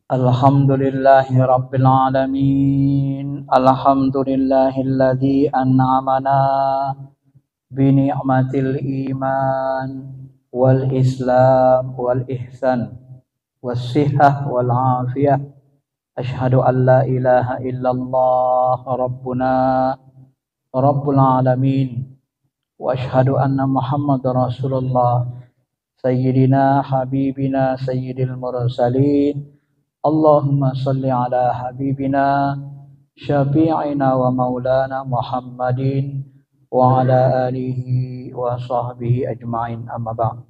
Alhamdulillahi Rabbil Alamin. Alhamdulillahilladzi an'amana bi ni'matil iman wal islam wal ihsan was sihah wal afiyah. Asyhadu an la ilaha illallah rabbuna rabbul alamin wa asyhadu anna Muhammadar Rasulullah sayyidina habibina sayyidil mursalin. Allahumma salli ala habibina syafi'ina wa maulana Muhammadin wa ala alihi wa sahbihi ajma'in, amma ba'd.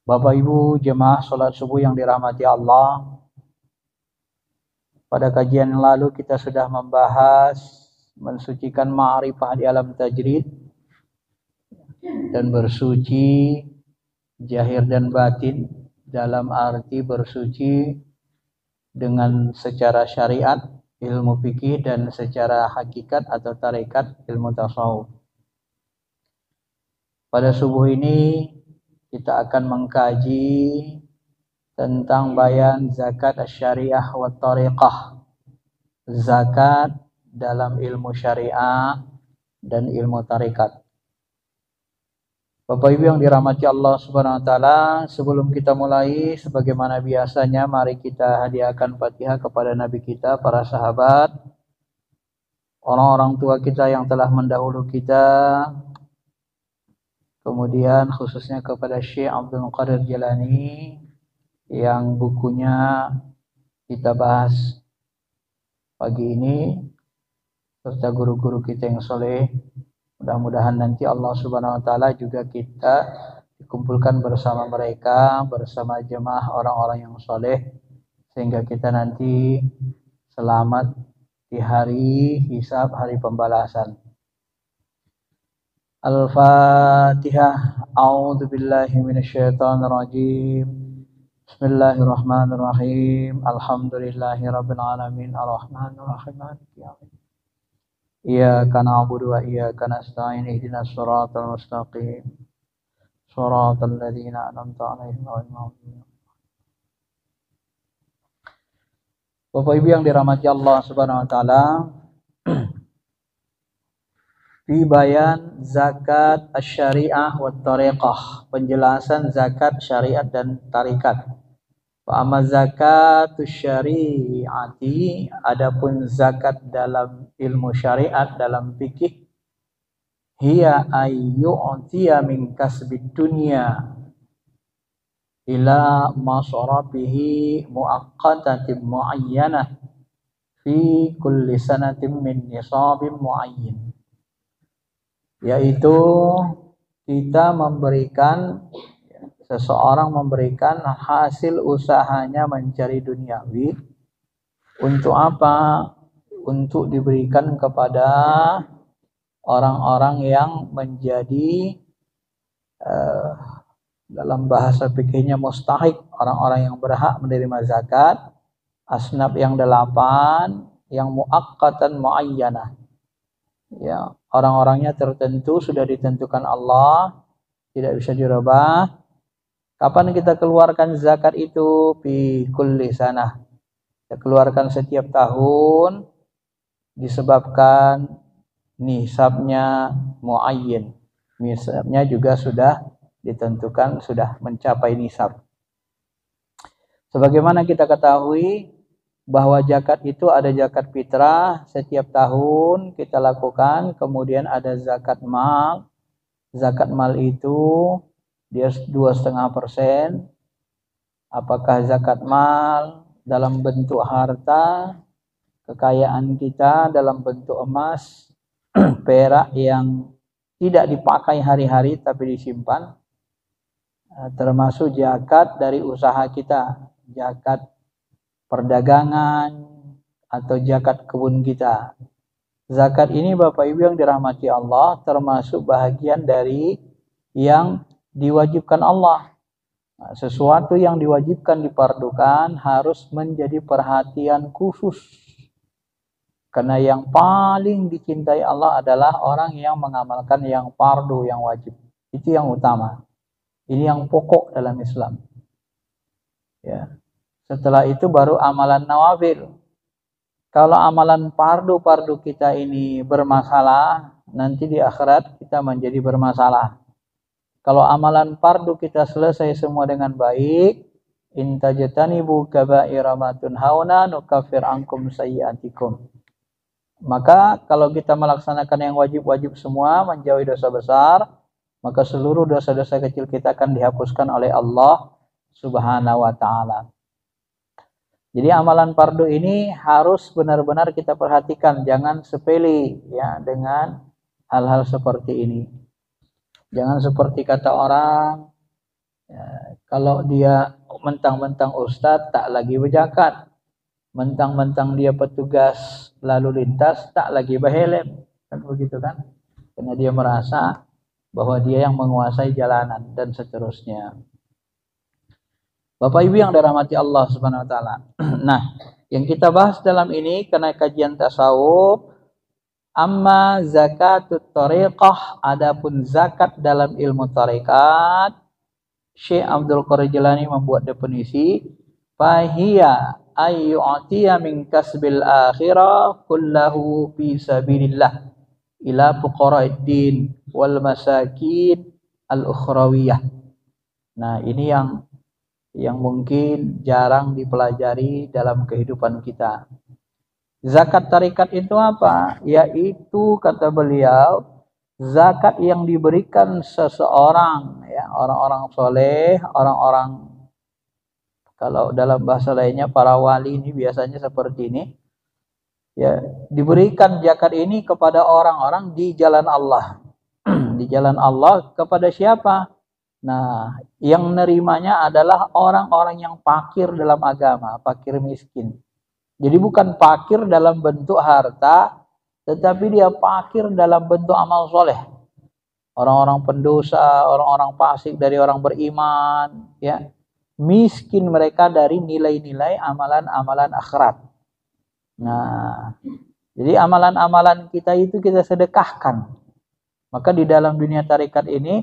Bapak Ibu jemaah salat subuh yang dirahmati Allah, pada kajian yang lalu kita sudah membahas mensucikan ma'rifah di alam tajrid dan bersuci zahir dan batin, dalam arti bersuci dengan secara syariat ilmu fikih dan secara hakikat atau tarekat ilmu tasawuf. Pada subuh ini kita akan mengkaji tentang bayan zakat syariah wa tariqah, zakat dalam ilmu syariah dan ilmu tarekat. Bapak Ibu yang dirahmati Allah Subhanahu wa taala, sebelum kita mulai sebagaimana biasanya mari kita hadiahkan Fatihah kepada nabi kita, para sahabat, orang-orang tua kita yang telah mendahulu kita, kemudian khususnya kepada Syekh Abdul Qadir Jilani yang bukunya kita bahas pagi ini, serta guru-guru kita yang soleh. Mudah-mudahan nanti Allah Subhanahu wa taala juga kita dikumpulkan bersama mereka, bersama jemaah orang-orang yang soleh, sehingga kita nanti selamat di hari hisab, hari pembalasan. Al-Fatihah. A'udzu billahi minasyaitonir rajim. Bismillahirrahmanirrahim. Alhamdulillahirabbil alamin, arrahmanir rahim, maliki yaumiddin. Iyyaka na'budu wa iyyaka nasta'in, ihdinas siratal mustaqim, siratal ladzina an'amta 'alaihim ghairil maghdubi 'alaihim. Bapak Ibu yang dirahmati Allah Subhanahu wa taala, di bayan zakat asy-syariah wa tariqah, penjelasan zakat syariat dan tarikat. Fa amma zakatus syariati, adapun zakat dalam ilmu syariat, dalam fikih, hiya ayyu'tiya min kasbid dunya ila masarafihi muaqqatatin muayyanah fi kulli sanatin min nisabin muayyin, yaitu kita memberikan, seseorang memberikan hasil usahanya mencari duniawi. Untuk apa? Untuk diberikan kepada orang-orang yang menjadi dalam bahasa fikihnya mustahik, orang-orang yang berhak menerima zakat, asnaf yang 8, yang muaqqatan muayyanah. Ya, orang-orangnya tertentu, sudah ditentukan Allah, tidak bisa dirubah. Kapan kita keluarkan zakat itu? Fi kulli sanah. Kita keluarkan setiap tahun, disebabkan nisabnya muayyin. Nisabnya juga sudah ditentukan, sudah mencapai nisab. Sebagaimana kita ketahui bahwa zakat itu ada zakat fitrah, setiap tahun kita lakukan, kemudian ada zakat mal. Zakat mal itu dia 2,5%. Apakah zakat mal dalam bentuk harta, kekayaan kita dalam bentuk emas, perak yang tidak dipakai hari-hari tapi disimpan, termasuk zakat dari usaha kita, zakat perdagangan atau zakat kebun kita. Zakat ini Bapak Ibu yang dirahmati Allah termasuk bahagian dari yang diwajibkan Allah. Sesuatu yang diwajibkan, dipardukan, harus menjadi perhatian khusus. Karena yang paling dicintai Allah adalah orang yang mengamalkan yang fardu, yang wajib. Itu yang utama. Ini yang pokok dalam Islam. Ya. Setelah itu baru amalan nawafil. Kalau amalan fardu kita ini bermasalah, nanti di akhirat kita menjadi bermasalah. Kalau amalan fardu kita selesai semua dengan baik, intajtanibu kaba'ira ma tunhauna nukaffir ankum sayyi'atikum. Maka kalau kita melaksanakan yang wajib-wajib semua, menjauhi dosa besar, maka seluruh dosa-dosa kecil kita akan dihapuskan oleh Allah Subhanahu wa taala. Jadi amalan fardu ini harus benar-benar kita perhatikan, jangan sepele ya dengan hal-hal seperti ini. Jangan seperti kata orang, ya, kalau dia mentang-mentang ustadz tak lagi berzakat, mentang-mentang dia petugas lalu lintas tak lagi berhelm, kan begitu kan? Karena dia merasa bahwa dia yang menguasai jalanan dan seterusnya. Bapak Ibu yang dirahmati Allah Subhanahu wa taala. Nah, yang kita bahas dalam ini karena kajian tasawuf, amma zakatut thariqah, adapun zakat dalam ilmu tarekat, Syekh Abdul Qadir Jilani membuat definisi, fahiya ayyu'tiya min kasbil akhirah kullahu fi sabilillah ila fuqara'id din wal masakin al ukhrawiyah. Nah, ini yang mungkin jarang dipelajari dalam kehidupan kita. Zakat tarekat itu apa? Yaitu kata beliau, zakat yang diberikan seseorang, ya, orang-orang soleh, orang-orang, kalau dalam bahasa lainnya para wali ini biasanya seperti ini, ya, diberikan zakat ini kepada orang-orang di jalan Allah. Di jalan Allah kepada siapa? Nah, yang nerimanya adalah orang-orang yang fakir dalam agama, fakir miskin. Jadi bukan fakir dalam bentuk harta, tetapi dia fakir dalam bentuk amal soleh. Orang-orang pendosa, orang-orang fasik dari orang beriman, ya, miskin mereka dari nilai-nilai amalan-amalan akhirat. Nah, jadi amalan-amalan kita itu kita sedekahkan. Maka di dalam dunia tarekat ini,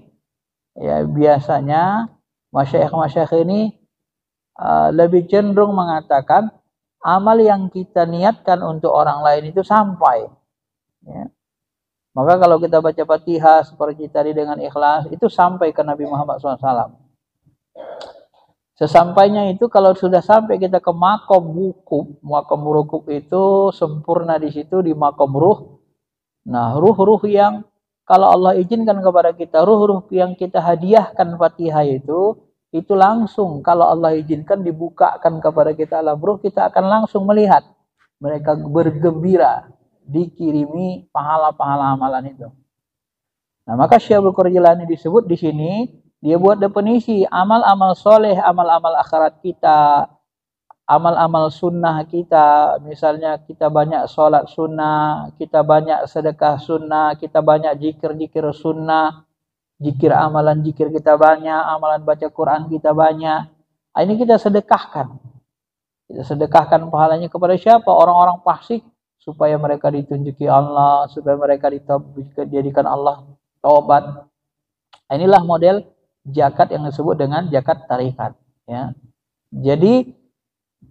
ya, biasanya masyayikh ini lebih cenderung mengatakan amal yang kita niatkan untuk orang lain itu sampai. Ya. Maka kalau kita baca Fatihah seperti tadi dengan ikhlas, itu sampai ke Nabi Muhammad SAW. Sesampainya itu kalau sudah sampai kita ke makom wukuf itu sempurna di situ di makom ruh. Nah, ruh-ruh yang kalau Allah izinkan kepada kita, ruh-ruh yang kita hadiahkan Fatihah itu langsung kalau Allah izinkan dibukakan kepada kita alam ruh, kita akan langsung melihat mereka bergembira dikirimi pahala-pahala amalan itu. Nah, maka Syekh Abdul Qadir Jilani disebut di sini, dia buat definisi amal-amal soleh, amal-amal akhirat kita, amal-amal sunnah kita, misalnya kita banyak sholat sunnah, kita banyak sedekah sunnah, kita banyak zikir-zikir sunnah, zikir amalan zikir kita banyak, amalan baca Quran kita banyak. Ini kita sedekahkan. Kita sedekahkan pahalanya kepada siapa? Orang-orang fasik, supaya mereka ditunjuki Allah, supaya mereka dijadikan Allah taubat. Inilah model zakat yang disebut dengan zakat tarekat. Ya. Jadi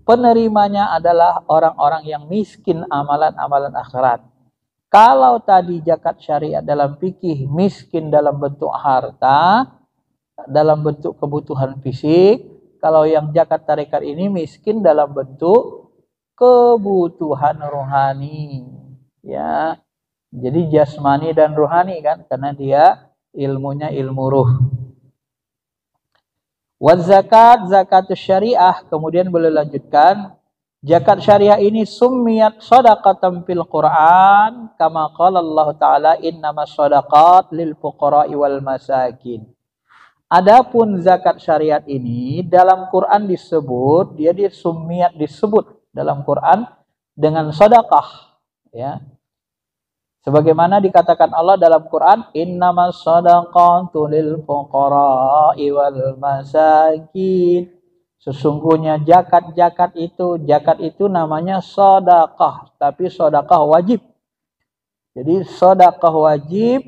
penerimanya adalah orang-orang yang miskin amalan-amalan akhirat. Kalau tadi zakat syariat dalam fikih miskin dalam bentuk harta, dalam bentuk kebutuhan fisik, kalau yang zakat tarekat ini miskin dalam bentuk kebutuhan rohani. Ya. Jadi jasmani dan rohani kan, karena dia ilmunya ilmu ruh. Zakat syariah, kemudian boleh lanjutkan, zakat syariah ini summiyat shadaqatan fil Quran kama qala Allah taala innamas shadaqat lil fuqara'i wal masakin. Adapun zakat syariat ini dalam Quran disebut, dia disebut dalam Quran dengan sedekah, ya. Sebagaimana dikatakan Allah dalam Quran, innamas shadaqatu lil fuqara'i wal masakin. Sesungguhnya zakat itu namanya sedekah, tapi sedekah wajib. Jadi sedekah wajib,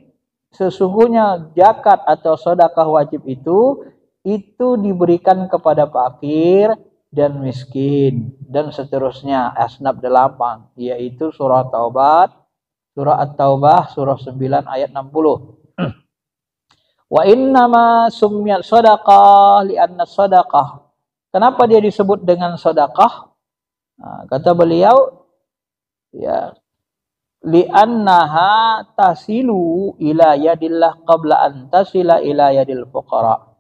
sesungguhnya zakat atau sedekah wajib itu diberikan kepada fakir dan miskin dan seterusnya, asnaf 8, yaitu surah At-Taubah surah 9 ayat 60. Wa innama summiyat shadaqah li'anna shadaqah. Kenapa dia disebut dengan sedekah? Nah, kata beliau, ya, li'annaha tasilu ila yadillah qabla an tasila ila yadil fuqara.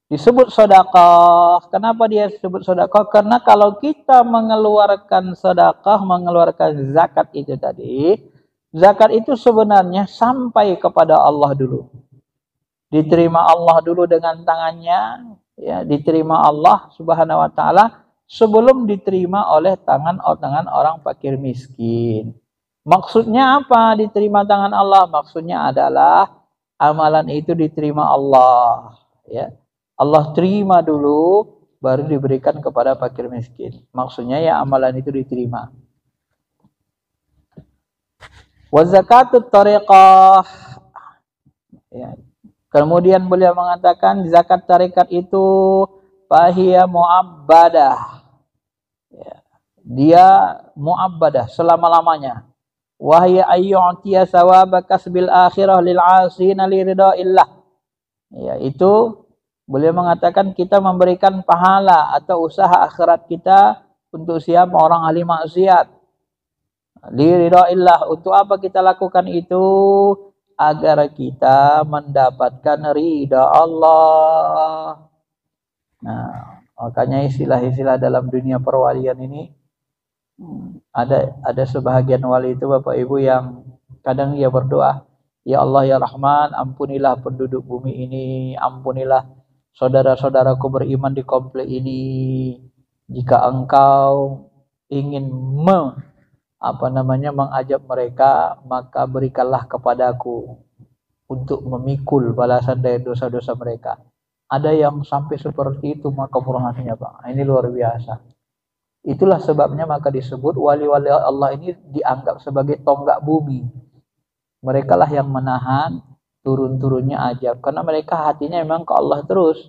Disebut sedekah. Kenapa dia disebut sedekah? Karena kalau kita mengeluarkan sedekah, mengeluarkan zakat itu tadi, zakat itu sebenarnya sampai kepada Allah dulu. Diterima Allah dulu dengan tangannya, ya, diterima Allah Subhanahu wa taala sebelum diterima oleh tangan orang fakir miskin. Maksudnya apa diterima tangan Allah? Maksudnya adalah amalan itu diterima Allah, ya. Allah terima dulu baru diberikan kepada fakir miskin. Maksudnya ya amalan itu diterima. Wa zakatut tariqah, ya. Kemudian beliau mengatakan zakat tarekat itu fahiya mu'abbadah. Ya. Dia mu'abbadah selama-lamanya. Wahya ayyu'tiya sawaba kasbil akhirah lil 'asina li ridhaillah. Ya, itu beliau mengatakan kita memberikan pahala atau usaha akhirat kita untuk siapa? Orang ahli maksiat. Li ridhaillah. Untuk apa kita lakukan itu? Agar kita mendapatkan ridha Allah. Nah, makanya istilah-istilah dalam dunia perwalian ini ada sebahagian wali itu Bapak Ibu yang kadang ia berdoa, ya Allah ya Rahman, ampunilah penduduk bumi ini, ampunilah saudara-saudaraku beriman di komplek ini. Jika engkau ingin mengajab mereka, maka berikanlah kepadaku untuk memikul balasan dari dosa-dosa mereka. Ada yang sampai seperti itu maka hatinya Pak. Ini luar biasa. Itulah sebabnya maka disebut wali-wali Allah ini dianggap sebagai tonggak bumi. Mereka lah yang menahan turun-turunnya ajab. Karena mereka hatinya memang ke Allah terus.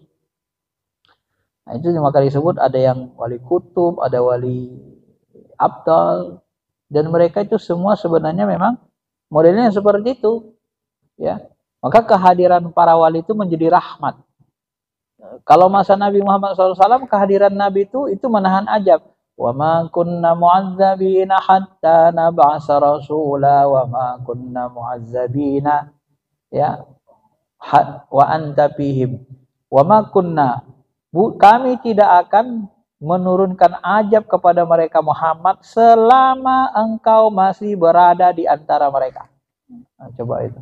Nah, itu maka disebut ada yang wali kutub, ada wali abdal. Dan mereka itu semua sebenarnya memang modelnya seperti itu, ya. Maka kehadiran para wali itu menjadi rahmat. Kalau masa Nabi Muhammad SAW, kehadiran Nabi itu menahan ajab. Wa ma kunna mu'adzabina hatta nab'asa rasula wa ma kunna mu'adzabina, ya, wa anta fihim. Wa ma kunna, kami tidak akan menurunkan ajab kepada mereka Muhammad selama engkau masih berada di antara mereka. Nah, coba itu.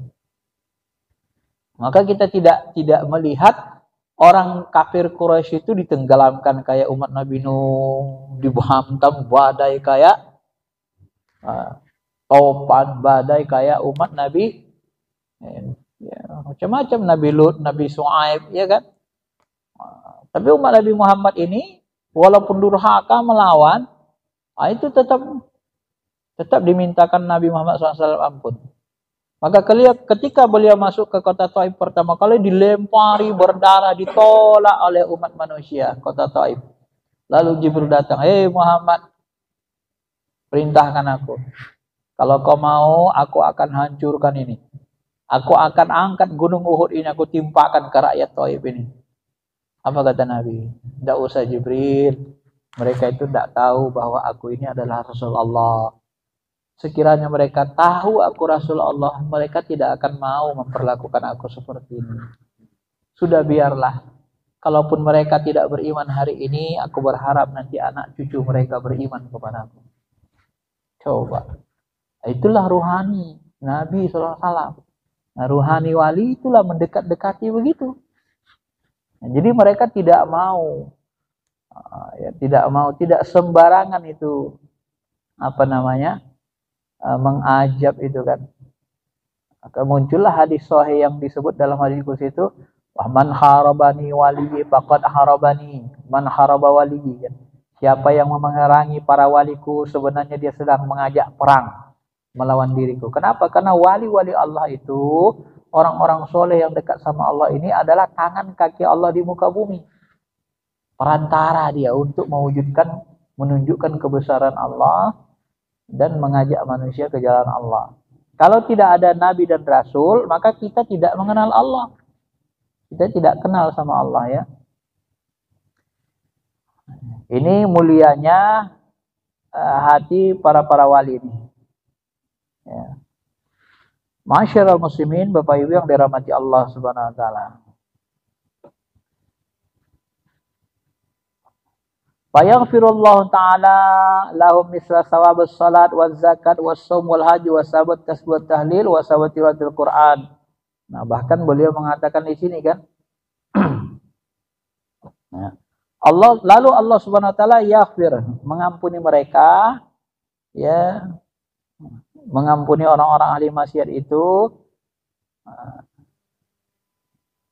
Maka kita tidak melihat orang kafir Quraisy itu ditenggelamkan kayak umat Nabi Nuh, dihantam badai kayak topan, badai kayak umat Nabi, ya, macam-macam, Nabi Lut, Nabi Shu'aib, ya kan? Tapi umat Nabi Muhammad ini walaupun durhaka melawan, itu tetap dimintakan Nabi Muhammad SAW ampun. Maka ketika beliau masuk ke kota Taif pertama kali dilempari berdarah, ditolak oleh umat manusia kota Taif. Lalu Jibril datang, hei Muhammad, perintahkan aku. Kalau kau mau, aku akan hancurkan ini. Aku akan angkat gunung Uhud ini, aku timpakan ke rakyat Taif ini. Apa kata Nabi? Tidak usah Jibril. Mereka itu tidak tahu bahwa aku ini adalah Rasul Allah. Sekiranya mereka tahu aku Rasul Allah, mereka tidak akan mau memperlakukan aku seperti ini. Sudah biarlah. Kalaupun mereka tidak beriman hari ini, aku berharap nanti anak cucu mereka beriman kepada aku. Coba. Itulah ruhani Nabi SAW. Nah, ruhani wali itulah mendekat-dekati begitu. Nah, jadi mereka tidak mau, tidak sembarangan itu mengajab itu kan. Maka muncullah hadis sahih yang disebut dalam hadis kursi itu, man harabani wali faqad harabani man haraba wali. Siapa yang memerangi para waliku, sebenarnya dia sedang mengajak perang melawan diriku. Kenapa? Karena wali-wali Allah itu, orang-orang soleh yang dekat sama Allah ini adalah tangan kaki Allah di muka bumi. perantara dia untuk menunjukkan kebesaran Allah dan mengajak manusia ke jalan Allah. Kalau tidak ada nabi dan rasul, maka kita tidak mengenal Allah. Kita tidak kenal sama Allah ya. Ini mulianya hati para wali ini. Ya. Masyarul muslimin, Bapak Ibu yang dirahmati Allah Subhanahu wa taala. Fayaghfirullahu ta'ala lahum misla sawabus salat waz zakat was shaum wal haji was sabat tasbih tahlil was sawatiratul Quran. Nah, bahkan beliau mengatakan di sini kan. Nah, lalu Allah Subhanahu wa taala yaghfir, mengampuni mereka ya, mengampuni orang-orang ahli maksiat itu.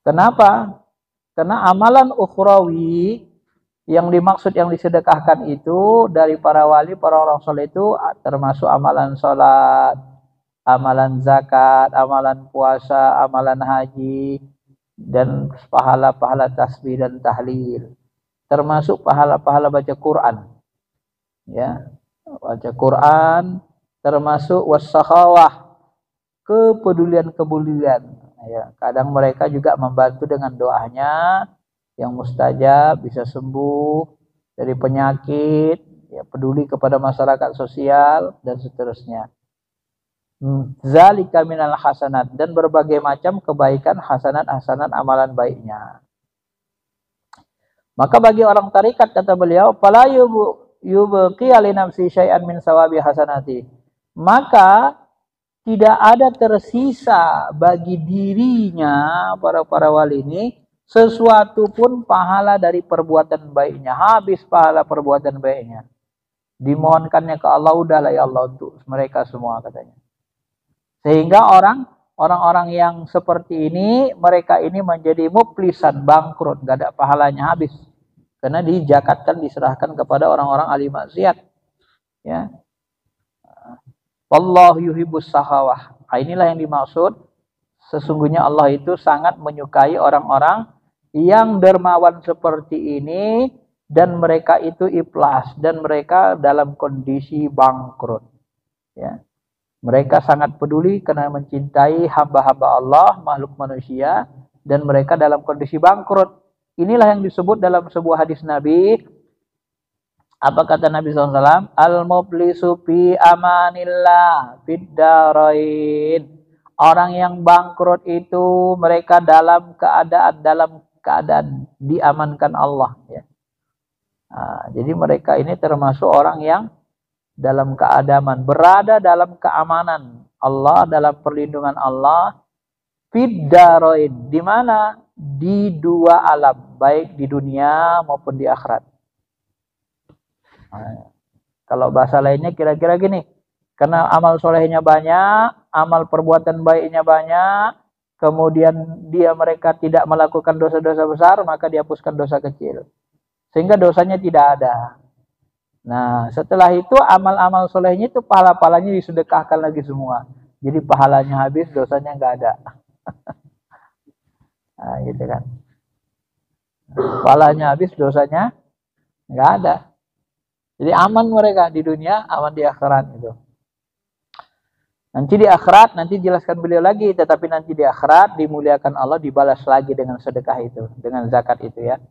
Kenapa? Karena amalan ukhrawi yang dimaksud, yang disedekahkan itu dari para wali, para orang soleh itu termasuk amalan sholat, amalan zakat, amalan puasa, amalan haji, dan pahala-pahala tasbih dan tahlil. Termasuk pahala-pahala baca Quran. Ya, baca Quran, termasuk wasakhawah, kepedulian. Ya, kadang mereka juga membantu dengan doanya yang mustajab, bisa sembuh dari penyakit, ya, peduli kepada masyarakat sosial dan seterusnya. Zalika minal hasanat, dan berbagai macam kebaikan, hasanat amalan baiknya. Maka bagi orang tarikat, kata beliau, fala yubqi li nafsi syai'an min sawabi hasanati. Maka tidak ada tersisa bagi dirinya para wali ini sesuatu pun pahala dari perbuatan baiknya. Habis pahala perbuatan baiknya. Dimohonkannya ke Allah, udahlah ya Allah untuk mereka semua, katanya. Sehingga orang-orang yang seperti ini, mereka ini menjadi muflisan, bangkrut, gak ada pahalanya, habis. Karena dijakatkan, diserahkan kepada orang-orang ahli maksiat. Ya. Wallahu yuhibbus sakhawah. Nah, inilah yang dimaksud. Sesungguhnya Allah itu sangat menyukai orang-orang yang dermawan seperti ini, dan mereka itu ikhlas, dan mereka dalam kondisi bangkrut. Ya. Mereka sangat peduli karena mencintai hamba-hamba Allah, makhluk manusia, dan mereka dalam kondisi bangkrut. Inilah yang disebut dalam sebuah hadis Nabi. Apa kata Nabi SAW? Al-muflisu fi amanillah fid darain. Orang yang bangkrut itu mereka dalam keadaan diamankan Allah. Ya. Nah, jadi mereka ini termasuk orang yang dalam keadaan berada dalam keamanan Allah, dalam perlindungan Allah. Fid darain, di mana? Di dua alam, baik di dunia maupun di akhirat. Nah, kalau bahasa lainnya kira-kira gini, karena amal solehnya banyak, amal perbuatan baiknya banyak, kemudian mereka tidak melakukan dosa-dosa besar, maka dihapuskan dosa kecil, sehingga dosanya tidak ada. Nah, setelah itu amal-amal solehnya itu pahala-pahalanya disedekahkan lagi semua. Jadi pahalanya habis, dosanya nggak ada. Nah, gitu kan. Pahalanya habis, dosanya nggak ada. Jadi aman mereka di dunia, aman di akhirat itu. Nanti di akhirat, nanti jelaskan beliau lagi, tetapi nanti di akhirat dimuliakan Allah, dibalas lagi dengan sedekah itu, dengan zakat itu ya.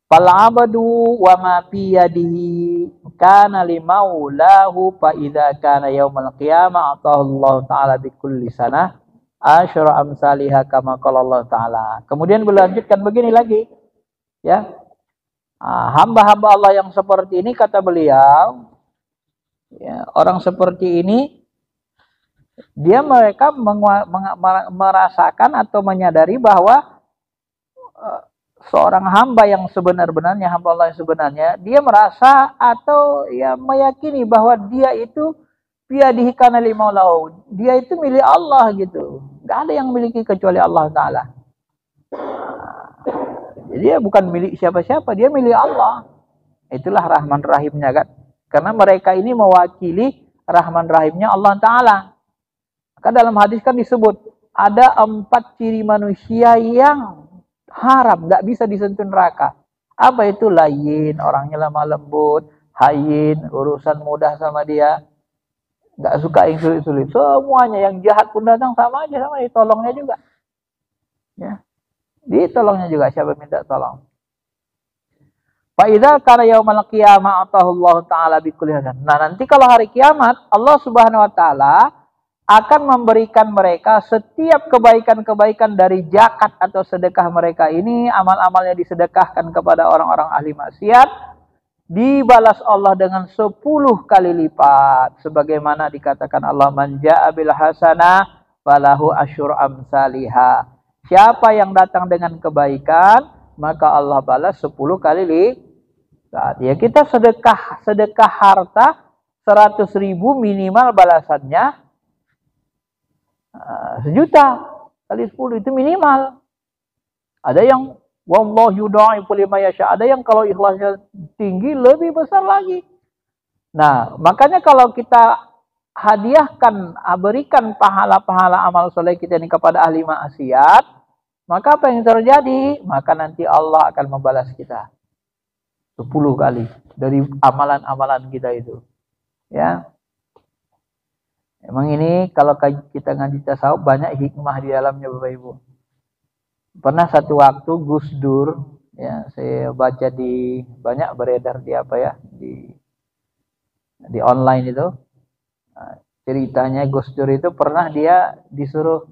Fal abadu wa ma fi yadihi kana limaulahu fa idza kana yaumul qiyamah atahu Allah taala bi kulli sanah asyra amsalihha kama qala Allah taala. Kemudian berlanjutkan begini lagi ya. Hamba-hamba Allah yang seperti ini, kata beliau ya, orang seperti ini mereka merasakan atau menyadari bahwa seorang hamba yang sebenar-benarnya, hamba Allah yang sebenarnya, dia merasa atau ya meyakini bahwa dia itu biadihi kana limaulahu, dia itu milik Allah gitu. Enggak ada yang memiliki kecuali Allah taala. Jadi dia bukan milik siapa-siapa, dia milik Allah. Itulah Rahman Rahimnya kan. Karena mereka ini mewakili Rahman Rahimnya Allah taala. Maka dalam hadis kan disebut ada 4 ciri manusia yang haram, nggak bisa disentuh neraka. Apa itu layin? Orangnya lemah lembut, hayin, urusan mudah sama dia. Nggak suka yang sulit-sulit. Semuanya yang jahat pun datang sama aja, sama ditolongnya juga. Ya. Ditolongnya juga, siapa minta tolong. Fa idza kana yaumal qiyamah atahu Allah taala bi kulli hasan. Nah, nanti kalau hari kiamat Allah Subhanahu wa taala akan memberikan mereka setiap kebaikan-kebaikan dari zakat atau sedekah mereka ini, amal-amalnya disedekahkan kepada orang-orang ahli maksiat, dibalas Allah dengan 10 kali lipat. Sebagaimana dikatakan Allah, man jaa bil hasanah falahu asyru amsalihha. Siapa yang datang dengan kebaikan, maka Allah balas 10 kali lipat. Ya, kita sedekah harta 100.000 minimal balasannya 1.000.000 kali 10 itu minimal. Ada yang wallahu yudha'ifu liman yasha, ada yang kalau ikhlasnya tinggi lebih besar lagi. Nah, makanya kalau kita hadiahkan, berikan pahala-pahala amal soleh kita ini kepada ahli maksiat, maka apa yang terjadi? Maka nanti Allah akan membalas kita 10 kali dari amalan-amalan kita itu. Ya. Emang ini kalau kita ngaji tasawuf banyak hikmah di dalamnya Bapak Ibu. Pernah satu waktu Gus Dur, ya, saya baca di banyak beredar di apa ya, di online itu. Nah, ceritanya Gus Dur itu pernah dia disuruh,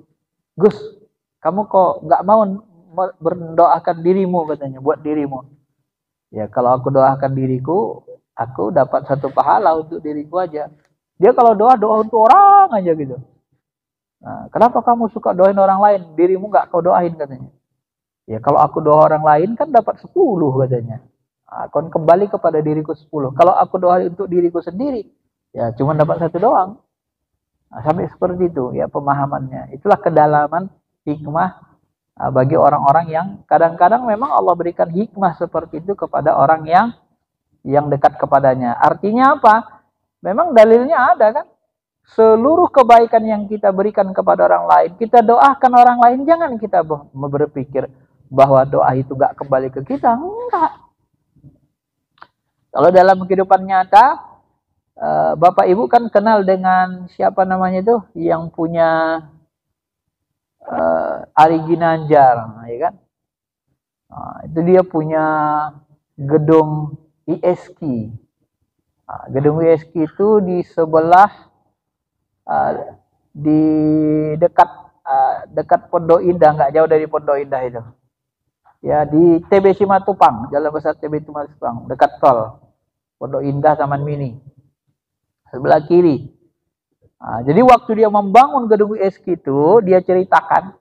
Gus, kamu kok nggak mau berdoakan dirimu, katanya, buat dirimu. Ya, kalau aku doakan diriku, aku dapat 1 pahala untuk diriku aja. Dia kalau doa untuk orang aja gitu. Nah, kenapa kamu suka doain orang lain? Dirimu nggak kau doain, katanya. Ya, kalau aku doa orang lain kan dapat 10, katanya. Akan kembali kepada diriku 10. Kalau aku doa untuk diriku sendiri, ya cuma dapat 1 doang. Nah, sampai seperti itu ya pemahamannya. Itulah kedalaman hikmah bagi orang-orang yang kadang-kadang memang Allah berikan hikmah seperti itu kepada orang yang dekat kepadanya. Artinya apa? Memang dalilnya ada kan? Seluruh kebaikan yang kita berikan kepada orang lain, kita doakan orang lain, jangan kita berpikir bahwa doa itu gak kembali ke kita. Enggak. Kalau dalam kehidupan nyata, Bapak Ibu kan kenal dengan siapa namanya itu yang punya Ari Ginanjar, ya kan? Nah, itu dia punya gedung ISK. Nah, gedung ISK itu di sebelah di dekat Pondok Indah, nggak jauh dari Pondok Indah itu. Ya, di TB Simatupang, Jalan Besar TB Simatupang, dekat tol Pondok Indah Taman Mini. Sebelah kiri. Nah, jadi waktu dia membangun gedung ISK itu, dia ceritakan,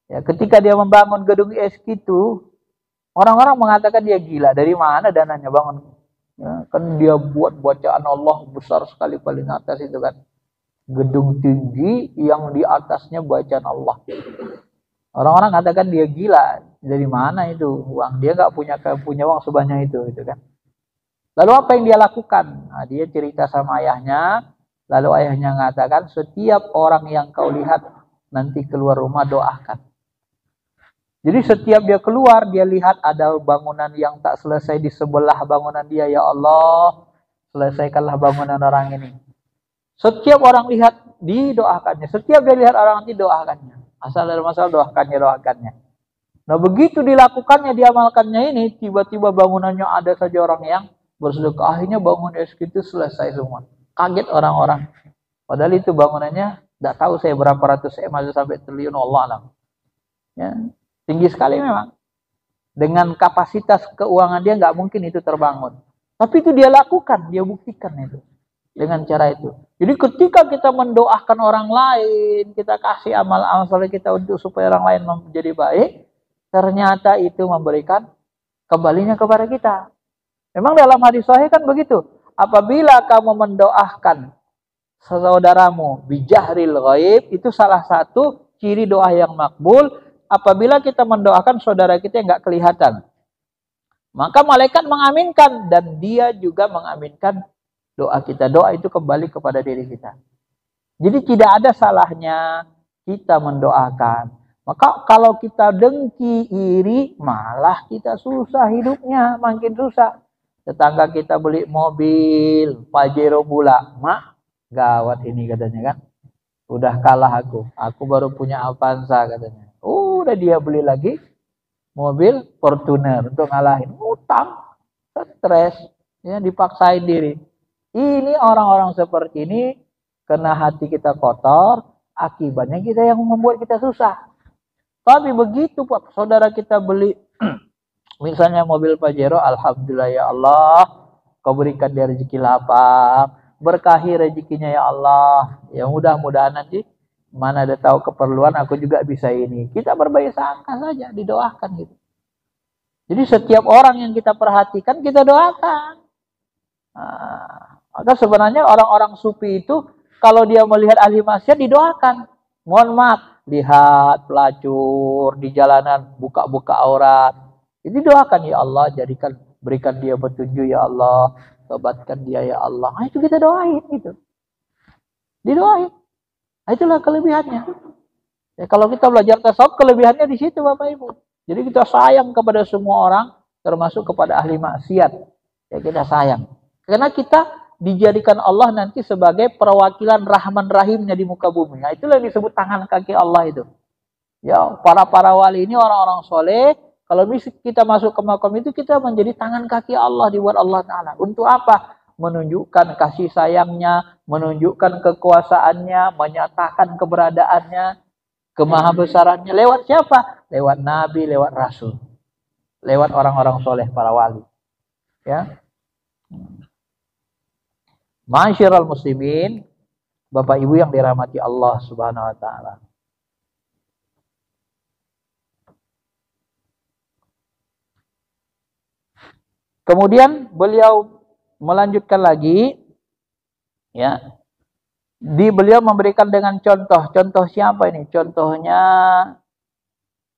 ya, ketika dia membangun gedung ISK itu, orang-orang mengatakan dia gila. Dari mana dananya bangun? Ya, kan dia buat bacaan Allah besar sekali paling atas itu kan. Gedung tinggi yang di atasnya bacaan Allah. Orang-orang katakan dia gila. Dari mana itu uang? Dia nggak punya uang sebanyak itu, gitu kan. Lalu apa yang dia lakukan? Nah, dia cerita sama ayahnya. Lalu ayahnya mengatakan, setiap orang yang kau lihat nanti keluar rumah doakan. Jadi setiap dia keluar, dia lihat ada bangunan yang tak selesai di sebelah bangunan dia. Ya Allah, selesaikanlah bangunan orang ini. Setiap orang lihat, didoakannya. Setiap dia lihat orang nanti doakannya. Asal ada masalah, doakannya. Nah, begitu dilakukannya, diamalkannya ini, tiba-tiba bangunannya ada saja orang yang bersedekah. Akhirnya bangun ISK itu selesai semua. Kaget orang-orang. Padahal itu bangunannya, tidak tahu saya berapa ratus sampai triliun, Allah alam. Ya, tinggi sekali memang. Dengan kapasitas keuangan dia nggak mungkin itu terbangun. Tapi itu dia lakukan, dia buktikan itu. Dengan cara itu. Jadi ketika kita mendoakan orang lain, kita kasih amal-amal soleh kita untuk supaya orang lain menjadi baik, ternyata itu memberikan kembalinya kepada kita. Memang dalam hadis sahih kan begitu. Apabila kamu mendoakan saudaramu bijahril ghaib, itu salah satu ciri doa yang makbul. Apabila kita mendoakan saudara kita yang nggak kelihatan, maka malaikat mengaminkan dan dia juga mengaminkan doa kita. Doa itu kembali kepada diri kita. Jadi tidak ada salahnya kita mendoakan. Maka kalau kita dengki, iri, malah kita susah hidupnya, makin susah. Tetangga kita beli mobil Pajero pula, mak, gawat ini katanya kan. Udah kalah aku baru punya Avanza katanya. Udah dia beli lagi mobil Fortuner untuk ngalahin, utang, stres, ya dipaksain diri. Ini orang-orang seperti ini karena hati kita kotor, akibatnya kita yang membuat kita susah. Tapi begitu Pak, saudara kita beli misalnya mobil Pajero, alhamdulillah ya Allah, kau berikan dia rezeki lapang, berkahi rezekinya ya Allah. Ya mudah-mudahan nanti mana ada tahu keperluan aku juga bisa ini. Kita berbaik sangka saja, didoakan gitu. Jadi setiap orang yang kita perhatikan kita doakan. Nah, maka sebenarnya orang-orang sufi itu kalau dia melihat ahli maksiat didoakan. Mohon maaf, lihat pelacur di jalanan buka-buka aurat. Ini doakan ya Allah, jadikan berikan dia petunjuk ya Allah, tobatkan dia ya Allah. Nah, itu kita doain gitu. Didoain. Nah, itulah kelebihannya. Ya, kalau kita belajar tasawuf kelebihannya di situ Bapak Ibu. Jadi kita sayang kepada semua orang, termasuk kepada ahli maksiat. Ya kita sayang. Karena kita dijadikan Allah nanti sebagai perwakilan Rahman Rahimnya di muka bumi. Nah, itulah yang disebut tangan kaki Allah itu. Ya, para wali ini orang-orang soleh. Kalau kita masuk ke makam itu, kita menjadi tangan kaki Allah dibuat Allah Ta'ala. Untuk apa? Menunjukkan kasih sayangnya, menunjukkan kekuasaannya, menyatakan keberadaannya, kemahabesarannya. Lewat siapa? Lewat Nabi, lewat Rasul. Lewat orang-orang soleh, para wali. Ya. Masyiral muslimin, Bapak Ibu yang dirahmati Allah Subhanahu wa taala. Kemudian beliau melanjutkan lagi, ya. Beliau memberikan dengan contoh. Contoh siapa ini? Contohnya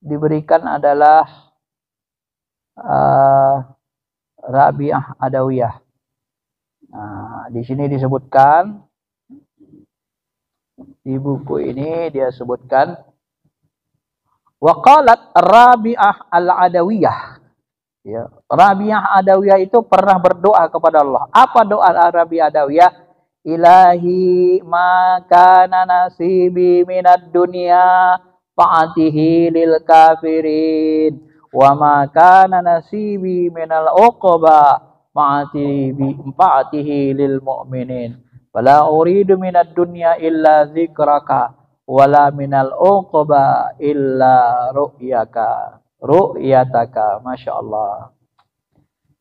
diberikan adalah Rabi'ah Adawiyah. Nah, di sini disebutkan di buku ini dia sebutkan waqalat Rabi'ah al-Adawiyah. Ya, Rabi'ah Adawiyah itu pernah berdoa kepada Allah. Apa doa Rabi'ah Adawiyah? Ilahi ma kana nasibi minad dunya fa'atihi lil kafirin wa ma kana nasibi minal uqba fa'atihi lil mu'minin. Fala uridu minad dunya illa zikraka wala minal uqba illa ru'yataka. Masya Allah.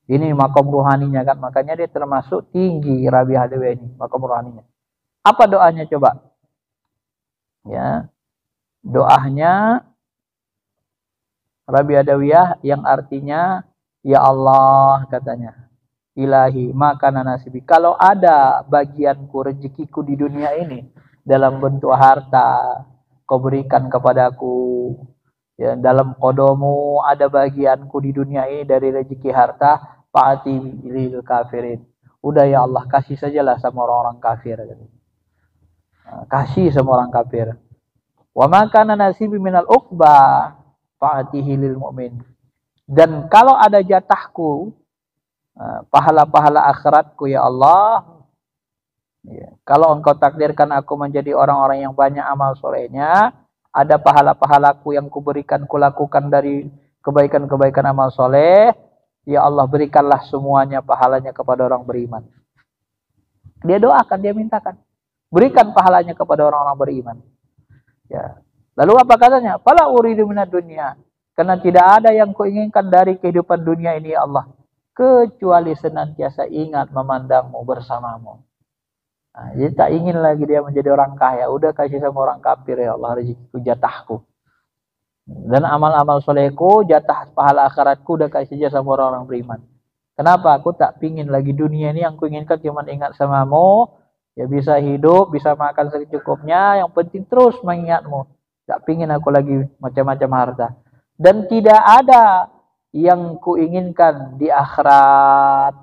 Ini makom ruhaninya kan. Makanya dia termasuk tinggi Rabi'ah Adawiyah ini. Makom ruhaninya. Apa doanya coba? Ya. Doanya Rabi'ah Adawiyah yang artinya ya Allah katanya. Ilahi makana nasibi. Kalau ada bagianku, rezekiku di dunia ini dalam bentuk harta, kau berikan kepadaku. Ya, dalam kodomu ada bagianku di dunia ini dari rezeki harta, fa'ati lil kafirin. Udah ya Allah, kasih sajalah sama orang-orang kafir. Kasih sama orang kafir. Wa makana nasibi minal uqba fa'atihi lil mu'min. Dan kalau ada jatahku, pahala-pahala akhiratku ya Allah, ya, kalau engkau takdirkan aku menjadi orang-orang yang banyak amal solehnya, ada pahala-pahalaku yang kuberikan, kulakukan dari kebaikan-kebaikan amal soleh, ya Allah berikanlah semuanya pahalanya kepada orang beriman. Dia doakan, dia mintakan, berikan pahalanya kepada orang-orang beriman. Ya. Lalu apa katanya? Fala uridu minad dunya, karena tidak ada yang kuinginkan dari kehidupan dunia ini ya Allah, kecuali senantiasa ingat memandangmu bersamamu. Nah, jadi tak ingin lagi dia menjadi orang kaya. Udah kasih sama orang kafir ya Allah, rezekiku jatahku. Dan amal-amal solehku, jatah pahala akhiratku udah kasih aja sama orang-orang beriman. Kenapa? Aku tak pingin lagi dunia ini, yang kuinginkan cuma ingat samamu. Ya bisa hidup, bisa makan secukupnya. Yang penting terus mengingatmu. Tak pingin aku lagi macam-macam harta. Dan tidak ada yang kuinginkan di akhirat.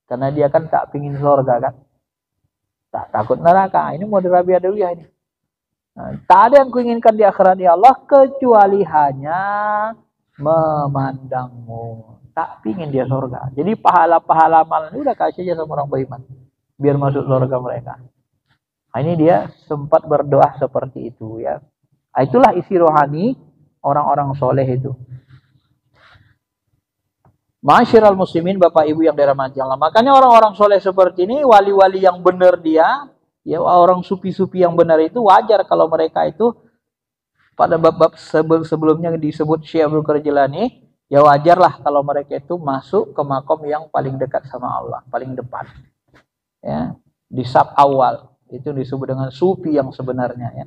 Karena dia kan tak pingin surga kan. Tak takut neraka. Ini model Rabi'ah Adawiyah ini. Nah, tak ada yang kuinginkan di akhirat ya Allah kecuali hanya memandangmu. Tak pingin dia surga. Jadi pahala-pahala amal ini udah kasih aja sama orang beriman. Biar masuk surga mereka. Nah, ini dia sempat berdoa seperti itu ya. Nah, itulah isi rohani orang-orang soleh itu. Masyiral muslimin, Bapak Ibu yang dirahmati Allah. Makanya orang-orang soleh seperti ini, wali-wali yang benar dia, ya orang sufi-sufi yang benar itu wajar kalau mereka itu pada bab-bab sebelumnya disebut Syekh Abdul Qadir Jilani, ya wajarlah kalau mereka itu masuk ke makom yang paling dekat sama Allah, paling depan. Ya, di saf awal itu disebut dengan sufi yang sebenarnya ya.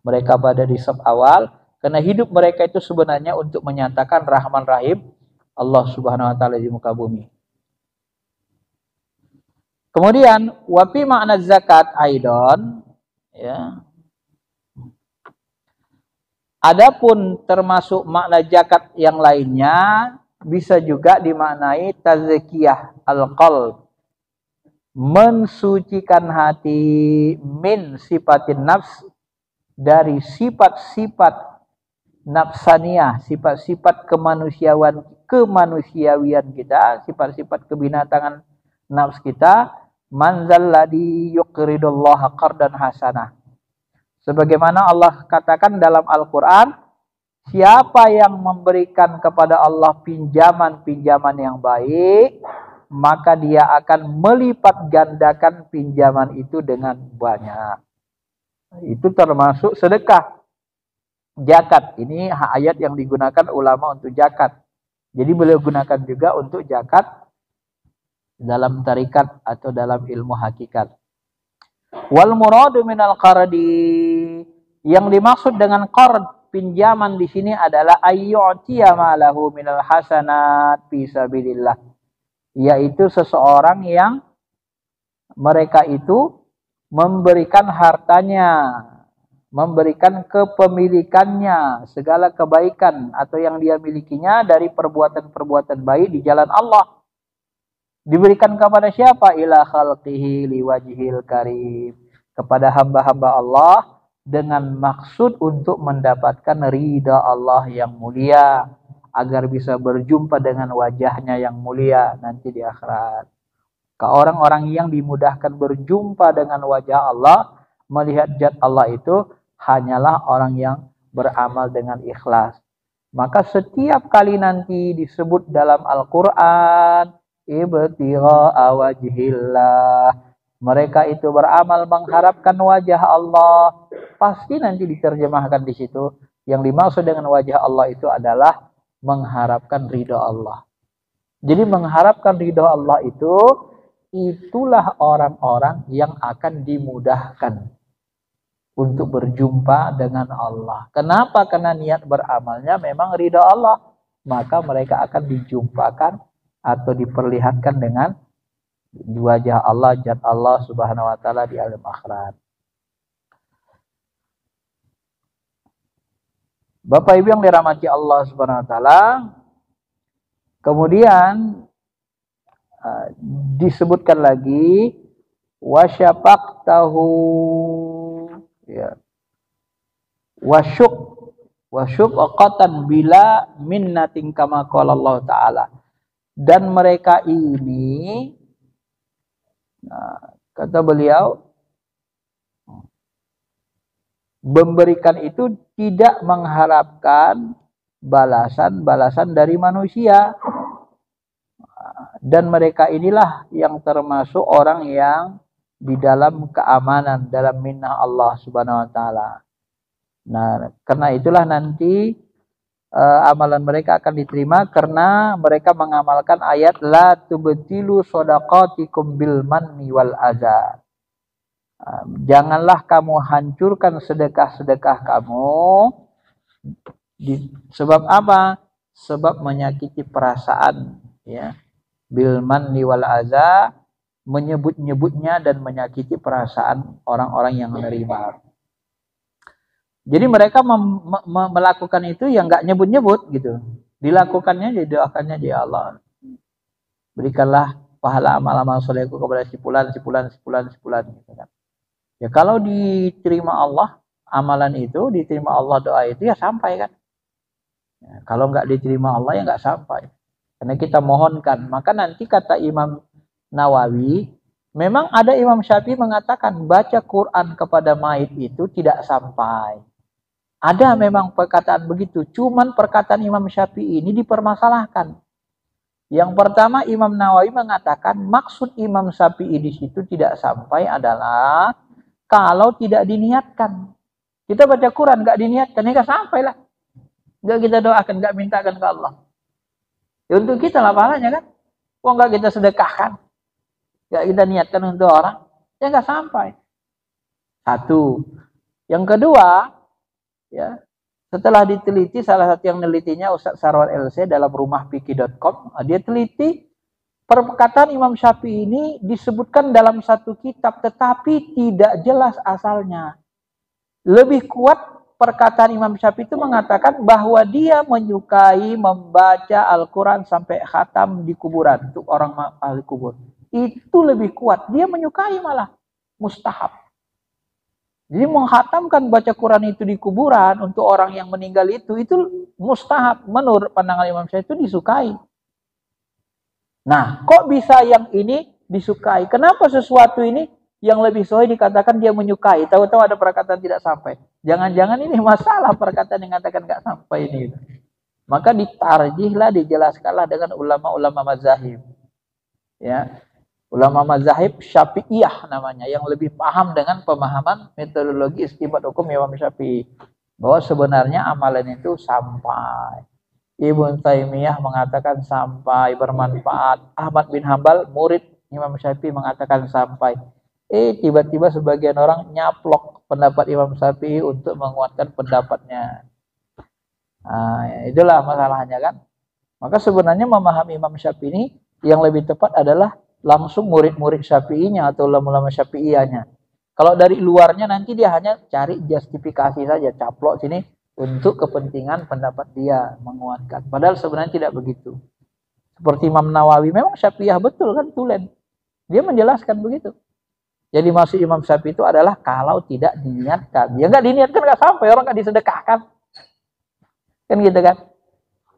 Mereka pada di saf awal karena hidup mereka itu sebenarnya untuk menyatakan Rahman Rahim Allah Subhanahu wa taala di muka bumi. Kemudian wafi makna zakat aidon ya. Adapun termasuk makna zakat yang lainnya bisa juga dimaknai tazkiyah al-qalb, mensucikan hati, min sifatin nafs, dari sifat-sifat nafsaniyah, sifat-sifat kemanusiawian kita, sifat-sifat kebinatangan nafs kita, manzalladzi yuqridullaha qardan hasanah. Sebagaimana Allah katakan dalam Al-Quran, siapa yang memberikan kepada Allah pinjaman-pinjaman yang baik, maka dia akan melipat gandakan pinjaman itu dengan banyak. Itu termasuk sedekah. Zakat, ini ayat yang digunakan ulama untuk zakat. Jadi beliau gunakan juga untuk zakat dalam tarikat atau dalam ilmu hakikat. Wal muradu minal qardi, yang dimaksud dengan qard pinjaman di sini adalah ayyu'tiya ma lahu minal hasanat fi sabilillah, yaitu seseorang yang mereka itu memberikan hartanya, memberikan kepemilikannya, segala kebaikan atau yang dia milikinya dari perbuatan-perbuatan baik di jalan Allah. Diberikan kepada siapa? Ila khalqihi liwajhil karim. Kepada hamba-hamba Allah dengan maksud untuk mendapatkan ridha Allah yang mulia, agar bisa berjumpa dengan wajahnya yang mulia nanti di akhirat. Ke orang-orang yang dimudahkan berjumpa dengan wajah Allah, melihat zat Allah itu hanyalah orang yang beramal dengan ikhlas. Maka setiap kali nanti disebut dalam Al-Quran, ibtigha'a wajhillah, mereka itu beramal mengharapkan wajah Allah, pasti nanti diterjemahkan di situ yang dimaksud dengan wajah Allah itu adalah mengharapkan ridha Allah. Jadi mengharapkan ridha Allah itu, itulah orang-orang yang akan dimudahkan untuk berjumpa dengan Allah. Kenapa? Karena niat beramalnya memang ridha Allah, maka mereka akan dijumpakan atau diperlihatkan dengan wajah Allah, zat Allah Subhanahu wa taala di alam akhirat. Bapak Ibu yang dirahmati Allah Subhanahu wa taala, kemudian disebutkan lagi wasyafaqtahu ya, wasyuqatan bila minnatin kama qala Allah taala. Dan mereka ini, kata beliau, memberikan itu tidak mengharapkan balasan-balasan dari manusia. Dan mereka inilah yang termasuk orang yang di dalam keamanan, dalam minnah Allah Subhanahu wa taala. Nah, karena itulah nanti amalan mereka akan diterima karena mereka mengamalkan ayat la tubtilu shadaqatikum bil manni wal adza. Janganlah kamu hancurkan sedekah-sedekah kamu sebab apa? Sebab menyakiti perasaan ya. Bil manni wal adza, menyebut-nyebutnya dan menyakiti perasaan orang-orang yang menerima. Jadi mereka melakukan itu yang nggak nyebut-nyebut gitu. Dilakukannya, didoakannya ya Allah. Berikanlah pahala amal-amal solehku kepada si fulan gitu kan. Ya kalau diterima Allah, amalan itu diterima Allah, doa itu ya sampai kan. Ya, kalau nggak diterima Allah ya nggak sampai. Karena kita mohonkan. Maka nanti kata Imam Nawawi, memang ada Imam Syafi'i mengatakan baca Quran kepada mayit itu tidak sampai. Ada memang perkataan begitu. Cuman perkataan Imam Syafi'i ini dipermasalahkan. Yang pertama Imam Nawawi mengatakan maksud Imam Syafi'i di situ tidak sampai adalah kalau tidak diniatkan. Kita baca Quran nggak diniatkan, ya nggak sampai lah. Nggak kita doakan, nggak mintakan ke Allah. Ya untuk kita lah pahalanya kan. Kok nggak kita sedekahkan, nggak kita niatkan untuk orang, ya nggak sampai. Satu. Yang kedua, ya setelah diteliti, salah satu yang nelitinya Ustaz Sarwan LC dalam rumahpiki.com, dia teliti perkataan Imam Syafi'i ini disebutkan dalam satu kitab, tetapi tidak jelas asalnya. Lebih kuat perkataan Imam Syafi'i itu mengatakan bahwa dia menyukai membaca Al-Quran sampai khatam di kuburan untuk orang ahli kubur. Itu lebih kuat. Dia menyukai malah mustahab. Jadi menghatamkan baca Quran itu di kuburan untuk orang yang meninggal itu mustahab. Menurut pandangan Imam Syafi'i itu disukai. Nah, kok bisa yang ini disukai? Kenapa sesuatu ini yang lebih sahih dikatakan dia menyukai? Tahu-tahu ada perkataan tidak sampai. Jangan-jangan ini masalah perkataan yang mengatakan nggak sampai ini. Maka ditarjihlah, dijelaskanlah dengan ulama-ulama mazahib. Ya. Ulama mazahib Syafi'iyah namanya, yang lebih paham dengan pemahaman metodologi istinbat hukum Imam Syafi'i, bahwa sebenarnya amalan itu sampai. Ibnu Taimiyah mengatakan sampai, bermanfaat. Ahmad bin Hambal, murid Imam Syafi'i, mengatakan sampai. Tiba-tiba sebagian orang nyaplok pendapat Imam Syafi'i untuk menguatkan pendapatnya. Nah, itulah masalahnya kan. Maka sebenarnya memahami Imam Syafi'i ini yang lebih tepat adalah langsung murid-murid Syafi'inya atau ulama-ulama Syafi'iyahnya. Kalau dari luarnya nanti dia hanya cari justifikasi saja, caplok sini untuk kepentingan pendapat dia menguatkan. Padahal sebenarnya tidak begitu. Seperti Imam Nawawi, memang Syafi'iyah betul kan, tulen. Dia menjelaskan begitu. Jadi maksud Imam Syafi'i itu adalah kalau tidak diniatkan. Ya nggak diniatkan nggak sampai, orang nggak disedekahkan. Kan gitu kan.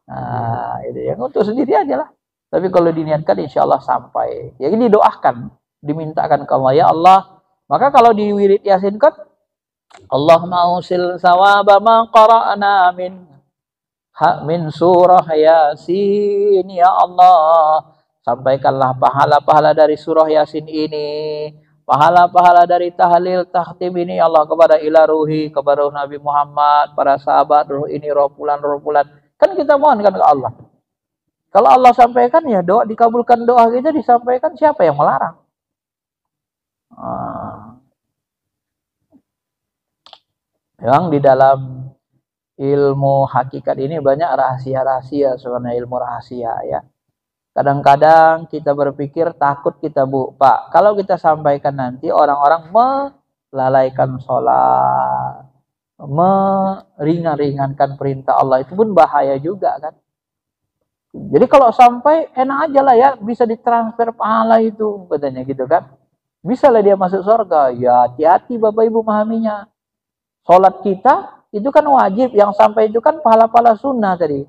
Nah, itu yang untuk sendiri aja lah. Tapi kalau diniatkan insya Allah sampai. Ya ini didoakan, dimintakan ke Allah, ya Allah. Maka kalau di wirid Yasin kan, Allahumma usil sawaba ma qara'na min surah Yasin, ya Allah. Sampaikanlah pahala-pahala dari surah Yasin ini, pahala-pahala dari tahlil tahtim ini, ya Allah, kepada ila ruhi, kepada Nabi Muhammad, para sahabat, ruh ini, roh pulan. Kan kita mohonkan ke Allah. Kalau Allah sampaikan, ya doa dikabulkan, doa kita disampaikan, siapa yang melarang? Yang di dalam ilmu hakikat ini banyak rahasia-rahasia, sebenarnya ilmu rahasia ya. Kadang-kadang kita berpikir takut kita Pak, kalau kita sampaikan nanti orang-orang melalaikan sholat, meringan-ringankan perintah Allah, itu pun bahaya juga kan. Jadi kalau sampai enak aja lah ya, bisa ditransfer pahala itu, katanya gitu kan. Bisa lah dia masuk surga. Ya hati-hati Bapak Ibu memahaminya. Sholat kita itu kan wajib, yang sampai itu kan pahala-pahala sunnah tadi.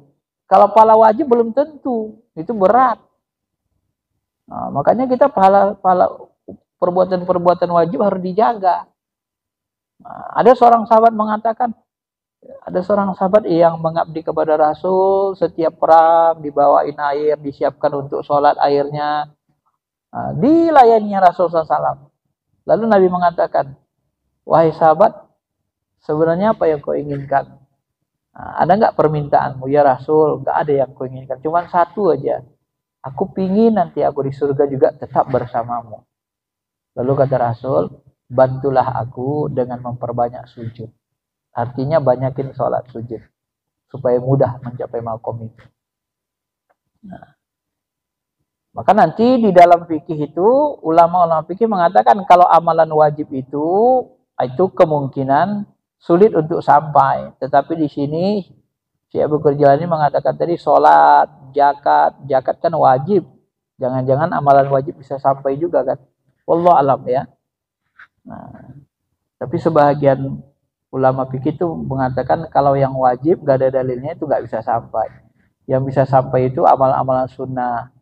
Kalau pahala wajib belum tentu, itu berat. Nah, makanya kita pahala perbuatan-perbuatan wajib harus dijaga. Nah, ada seorang sahabat mengatakan, ada seorang sahabat yang mengabdi kepada Rasul, setiap perang dibawain air, disiapkan untuk sholat airnya, dilayaninya Rasul SAW. Lalu Nabi mengatakan, wahai sahabat, sebenarnya apa yang kau inginkan? Ada nggak permintaanmu? Ya Rasul, nggak ada yang kau inginkan, cuma satu aja. Aku pingin nanti aku di surga juga tetap bersamamu. Lalu kata Rasul, bantulah aku dengan memperbanyak sujud. Artinya banyakin sholat sujud supaya mudah mencapai makom itu. Nah, maka nanti di dalam fikih itu ulama-ulama fikih mengatakan kalau amalan wajib itu kemungkinan sulit untuk sampai. Tetapi di sini Syekh Abu Jalani mengatakan tadi sholat, zakat kan wajib. Jangan-jangan amalan wajib bisa sampai juga kan. Wallahu alam ya. Nah, tapi sebahagian Ulama fikih itu mengatakan kalau yang wajib gak ada dalilnya itu gak bisa sampai. Yang bisa sampai itu amal-amalan sunnah.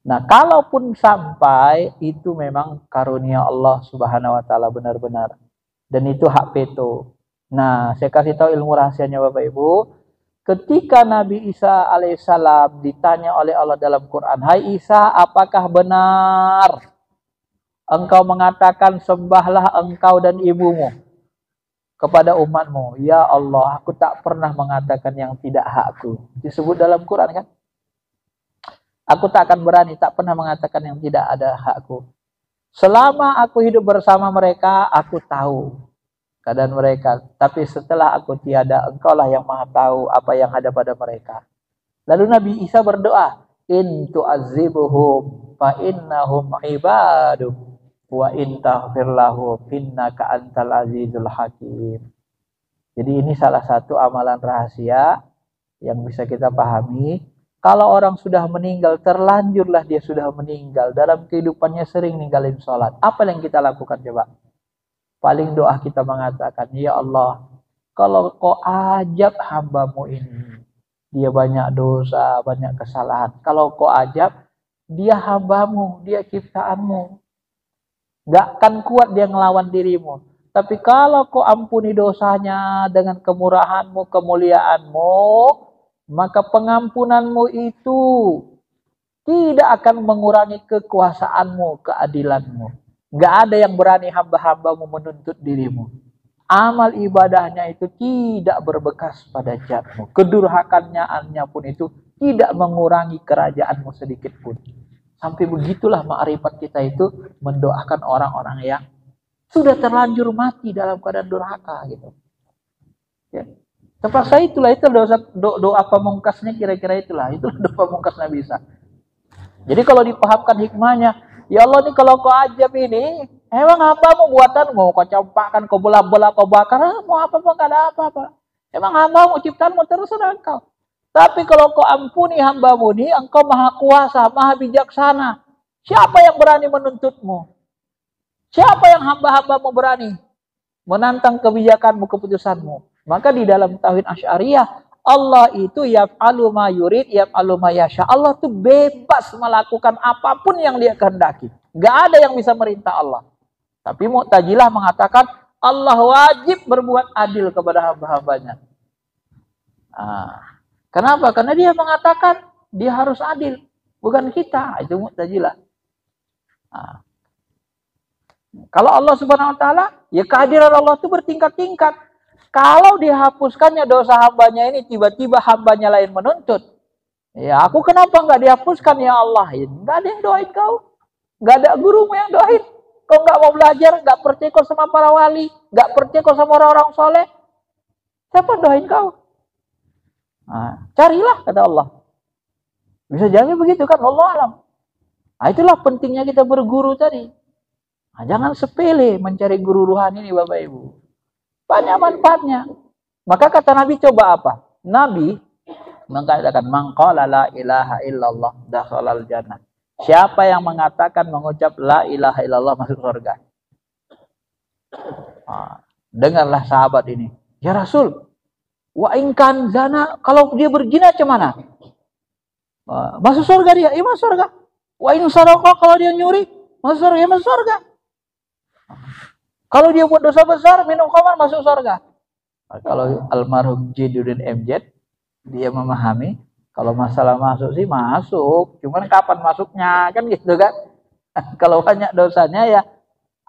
Nah, kalaupun sampai itu memang karunia Allah Subhanahu wa taala benar-benar. Dan itu hak veto. Nah, saya kasih tahu ilmu rahasianya Bapak Ibu. Ketika Nabi Isa alaihissalam ditanya oleh Allah dalam Quran, "Hai Isa, apakah benar engkau mengatakan sembahlah engkau dan ibumu kepada umatmu?" "Ya Allah, aku tak pernah mengatakan yang tidak hakku." Disebut dalam Quran kan? Aku tak akan berani, tak pernah mengatakan yang tidak ada hakku. Selama aku hidup bersama mereka, aku tahu keadaan mereka. Tapi setelah aku tiada, engkaulah yang maha tahu apa yang ada pada mereka. Lalu Nabi Isa berdoa, "In tu'azibuhum fa innahum ibaduk wa in taghfir lahum innaka antal azizul hakim." Jadi ini salah satu amalan rahasia yang bisa kita pahami. Kalau orang sudah meninggal, terlanjurlah dia sudah meninggal. Dalam kehidupannya sering ninggalin sholat. Apa yang kita lakukan coba? Paling doa kita mengatakan, "Ya Allah, kalau kau ajab hambamu ini, dia banyak dosa, banyak kesalahan. Kalau kau ajab, dia hambamu, dia ciptaanmu. Gak akan kuat dia ngelawan dirimu. Tapi kalau kau ampuni dosanya dengan kemurahanmu, kemuliaanmu, maka pengampunanmu itu tidak akan mengurangi kekuasaanmu, keadilanmu. Gak ada yang berani hamba-hambamu menuntut dirimu. Amal ibadahnya itu tidak berbekas pada jatmu. Kedurhakannya pun itu tidak mengurangi kerajaanmu sedikit pun." Sampai begitulah ma'rifat kita itu mendoakan orang-orang yang sudah terlanjur mati dalam keadaan durhaka gitu. Ya. Terpaksa itulah itu doa pamungkasnya, kira-kira itulah doa pamungkas Nabi Isa. Jadi kalau dipahamkan hikmahnya, ya Allah nih kalau kau ajab ini, emang hambamu buatanmu, kau campakkan, kau bola-bola, kau bakar, mau apa-apa, gak ada apa-apa. Emang hambamu, ciptaanmu, terserah engkau. Tapi kalau kau ampuni hambamu ini, engkau maha kuasa, maha bijaksana. Siapa yang berani menuntutmu? Siapa yang hamba-hambamu berani menantang kebijakanmu, keputusanmu? Maka di dalam tauhid Asy'ariyah, Allah itu yaf'alu ma yurid, yaf'alu ma yasha. Allah itu bebas melakukan apapun yang dia kehendaki. Gak ada yang bisa merintah Allah. Tapi Mu'tazilah mengatakan Allah wajib berbuat adil kepada hamba-hambanya. Kenapa? Karena dia mengatakan dia harus adil, bukan kita. Itu Mu'tazilah. Kalau Allah Subhanahu wa taala, ya kehadiran Allah itu bertingkat-tingkat. Kalau dihapuskannya dosa hambanya ini, tiba-tiba hambanya lain menuntut. Ya, aku kenapa nggak dihapuskan ya Allah? Ya, nggak ada yang doain kau. Nggak ada gurumu yang doain. Kau nggak mau belajar, nggak percaya kau sama para wali, nggak percaya kau sama orang-orang soleh. Siapa doain kau? Carilah, kata Allah. Bisa jadi begitu kan, Allah alam. Itulah pentingnya kita berguru tadi. Jangan sepele mencari guru ruhani ini Bapak Ibu. Banyak manfaatnya. Maka kata Nabi coba apa? Nabi mengatakan, "Man qala la ilaha illallah dakhalal jannah." Siapa yang mengatakan, mengucap la ilaha illallah masuk surga. Dengarlah sahabat ini. "Ya Rasul, wa in kan zana, kalau dia berzina macam mana?" "Masuk surga dia." "Iya masuk surga." "Wa in saraqa, kalau dia nyuri, masuk surga." "Iya masuk surga." "Kalau dia buat dosa besar, minum khamar, masuk surga." Kalau almarhum Jiduddin MZ, dia memahami, kalau masalah masuk sih masuk, cuman kapan masuknya, kan gitu kan. Kalau banyak dosanya ya,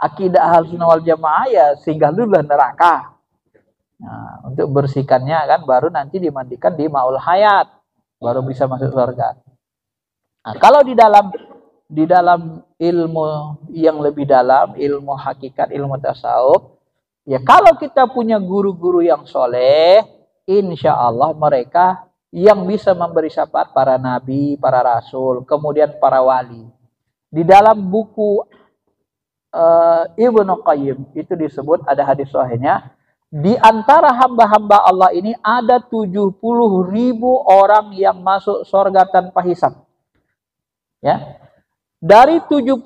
akidah Ahlussunnah wal Jamaah ya singgah dulu neraka. Untuk bersihkannya kan, baru nanti dimandikan di Ma'ul Hayat, baru bisa masuk surga. Kalau di dalam ilmu yang lebih dalam, ilmu hakikat, ilmu tasawuf, ya kalau kita punya guru-guru yang soleh, insya Allah mereka yang bisa memberi syafaat para nabi, para rasul, kemudian para wali. Di dalam buku Ibnu Qayyim itu disebut, ada hadis sahihnya, di antara hamba-hamba Allah ini ada 70.000 orang yang masuk surga tanpa hisab. Ya. Dari 70.000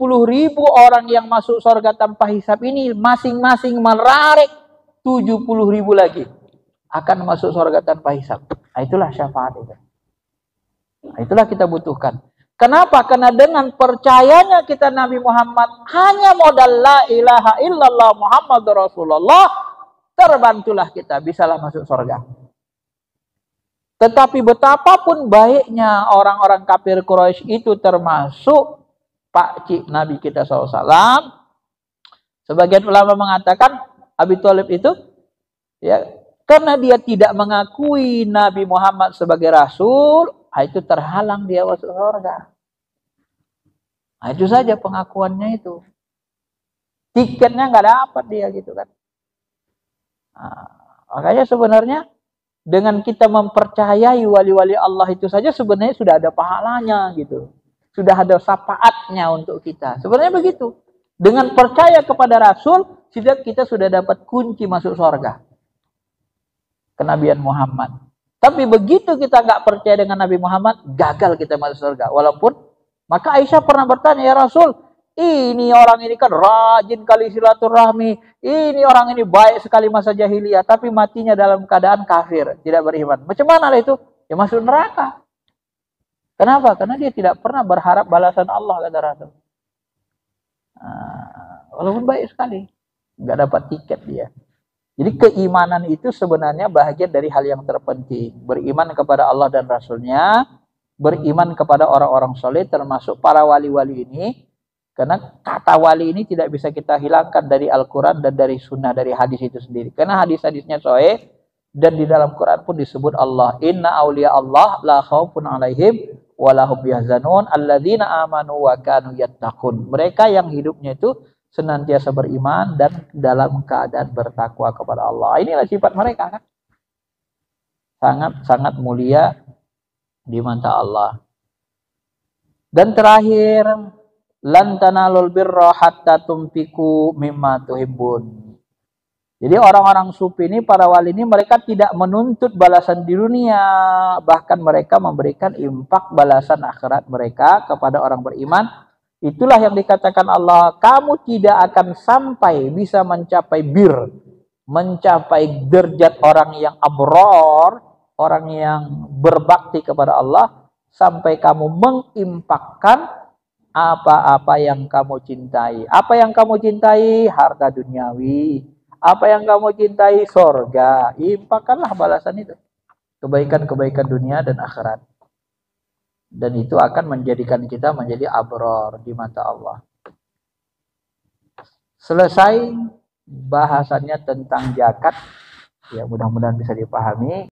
orang yang masuk surga tanpa hisab ini, masing-masing menarik 70.000 lagi akan masuk surga tanpa hisab. Nah, itulah syafaat itu. Nah, itulah kita butuhkan. Kenapa? Karena dengan percayanya kita Nabi Muhammad hanya modal la ilaha illallah Muhammadur Rasulullah, terbantulah kita bisalah masuk surga. Tetapi betapapun baiknya orang-orang kafir Quraisy itu, termasuk pakcik Nabi kita SAW, sebagian ulama mengatakan Abi Thalib itu, ya, karena dia tidak mengakui Nabi Muhammad sebagai Rasul, itu terhalang dia masuk surga. Nah, itu saja pengakuannya itu. Tiketnya nggak dapat dia gitu kan. Nah, makanya sebenarnya dengan kita mempercayai wali-wali Allah itu saja sebenarnya sudah ada pahalanya gitu. Sudah ada syafaatnya untuk kita. Sebenarnya begitu. Dengan percaya kepada Rasul, kita sudah dapat kunci masuk surga. Kenabian Muhammad. Tapi begitu kita nggak percaya dengan Nabi Muhammad, gagal kita masuk surga. Walaupun, maka Aisyah pernah bertanya, ya Rasul, ini orang ini kan rajin kali silaturahmi, ini orang ini baik sekali masa jahiliyah, tapi matinya dalam keadaan kafir, tidak beriman. Macam mana itu? Ya masuk neraka. Kenapa? Karena dia tidak pernah berharap balasan Allah, kata Rasul. Walaupun baik sekali, nggak dapat tiket dia. Jadi keimanan itu sebenarnya bahagian dari hal yang terpenting. Beriman kepada Allah dan Rasulnya, beriman kepada orang-orang soleh, termasuk para wali-wali ini. Karena kata wali ini tidak bisa kita hilangkan dari Al-Quran dan dari sunnah, dari hadis itu sendiri. Karena hadis-hadisnya sahih, dan di dalam Quran pun disebut Allah. Inna awliya Allah la khawfun alaihim wa lahum yahzanun alladzina amanu wa kanu yattaqun. Mereka yang hidupnya itu senantiasa beriman dan dalam keadaan bertakwa kepada Allah. Inilah sifat mereka kan. Sangat-sangat mulia di mata Allah. Dan terakhir, lan tanalul birra hatta tumfiku mimma tuhibbun. Jadi orang-orang sufi ini, para wali ini, mereka tidak menuntut balasan di dunia, bahkan mereka memberikan infak balasan akhirat mereka kepada orang beriman. Itulah yang dikatakan Allah, kamu tidak akan sampai bisa mencapai bir, mencapai derajat orang yang abror, orang yang berbakti kepada Allah, sampai kamu menginfakkan apa-apa yang kamu cintai. Apa yang kamu cintai? Harta duniawi. Apa yang kamu cintai? Surga. Infakkanlah balasan itu. Kebaikan-kebaikan dunia dan akhirat. Dan itu akan menjadikan kita menjadi abror di mata Allah. Selesai bahasannya tentang zakat. Ya, mudah-mudahan bisa dipahami.